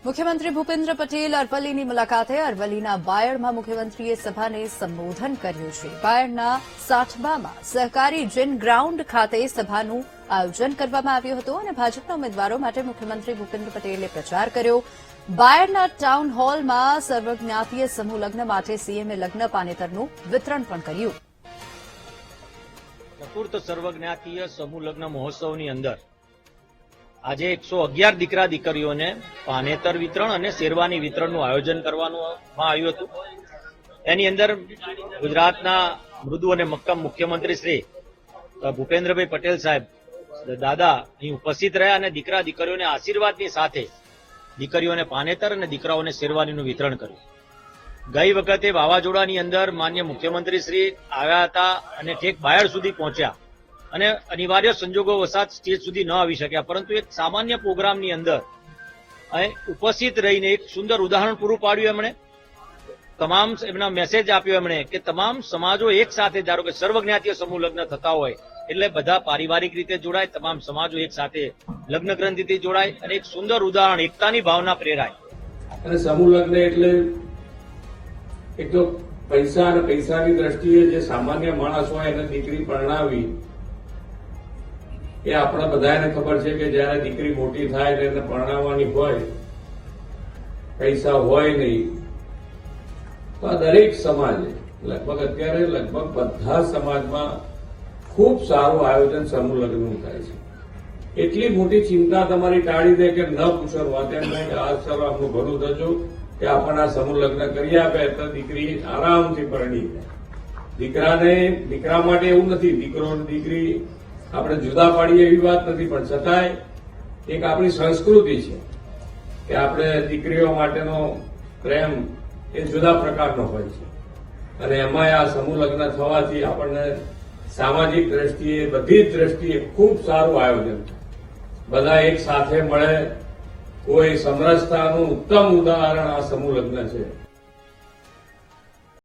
મુખ્યમંત્રી ભૂપેન્દ્ર પટેલ અરવલ્લીની મુલાકાતે અરવલ્લીના બાયડમાં મુખ્યમંત્રીએ સભાને સંબોધન કર્યું છે. બાયડના સાઠબામાં સહકારી જીન ગ્રાઉન્ડ ખાતે સભાનું આયોજન કરવામાં આવ્યું હતું અને ભાજપના ઉમેદવારો માટે મુખ્યમંત્રી ભૂપેન્દ્ર પટેલે પ્રચાર કર્યો. બાયડના ટાઉન હોલમાં સર્વજ્ઞાતીય સમૂહ લગ્ન માટે સીએમએ લગ્ન પાનેતરનું વિતરણ પણ કર્યું. ચતુર્થ સર્વજ્ઞાતીય સમૂહ લગ્ન મહોત્સવની અંદર આજે 111 દીકરા દીકરીઓને પાનેતર વિતરણ અને શેરવાની વિતરણનું આયોજન કરવામાં આવ્યું હતું. એની અંદર ગુજરાતના મૃદુ અને મક્કમ મુખ્યમંત્રી શ્રી ભૂપેન્દ્રભાઈ પટેલ સાહેબ દાદા અહીં ઉપસ્થિત રહ્યા અને દીકરા દીકરીઓને આશીર્વાદની સાથે દીકરીઓને પાનેતર અને દીકરાઓને શેરવાનીનું વિતરણ કર્યું. ગઈ વખતે વાવાઝોડાની અંદર માન્ય મુખ્યમંત્રી શ્રી આવ્યા હતા અને ઠેક બાયડ સુધી પહોંચ્યા અને અનિવાર્ય સંજોગો વસાત સ્ટેજ સુધી ન આવી શક્યા, પરંતુ એક સામાન્ય પ્રોગ્રામની અંદર ઉપસ્થિત રહીને એક સુંદર ઉદાહરણ પૂરું પાડ્યું. એમણે તમામ એમના મેસેજ આપ્યો એમણે કે તમામ સમાજો એક સાથે, ધારો કે સર્વજ્ઞાતીય સમૂહ લગ્ન થતા હોય એટલે બધા પારિવારિક રીતે જોડાય, તમામ સમાજો એક સાથે લગ્ન ગ્રંથિથી જોડાય અને એક સુંદર ઉદાહરણ એકતાની ભાવના પ્રેરાય. અને સમૂહ લગ્ન એટલે એક તો પૈસા અને પૈસાની દ્રષ્ટિએ જે સામાન્ય માણસ હોય એને દીકરી પરણાવી, એ આપણા બધાને ખબર છે કે જયારે દીકરી મોટી થાય ને એને પરણાવવાની હોય, પૈસા હોય નહીં, તો આ દરેક સમાજે લગભગ અત્યારે બધા સમાજમાં ખૂબ સારું આયોજન સમૂહ લગ્નનું થાય છે. એટલી મોટી ચિંતા તમારી ટાળી દે કે ન પૂછવા તેમ નહીં, આ સર આપણું ભલું થજો કે આપણને આ સમૂહ લગ્ન કરી આપે તો દીકરી આરામથી પરણી જાય. દીકરા માટે એવું નથી, દીકરો અને દીકરી આપણે જુદા પાડીએ એવી વાત નથી, પણ છતાંય એક આપણી સંસ્કૃતિ છે કે આપણે દીકરીઓ માટેનો પ્રેમ એ જુદા પ્રકારનો હોય છે. અને એમાં આ સમૂહ લગ્ન થવાથી આપણને સામાજિક દ્રષ્ટિએ, બધી જ દ્રષ્ટિએ ખૂબ સારું આયોજન, બધા એક સાથે મળે, કોઈ સમરસતાનું ઉત્તમ ઉદાહરણ આ સમૂહ લગ્ન છે.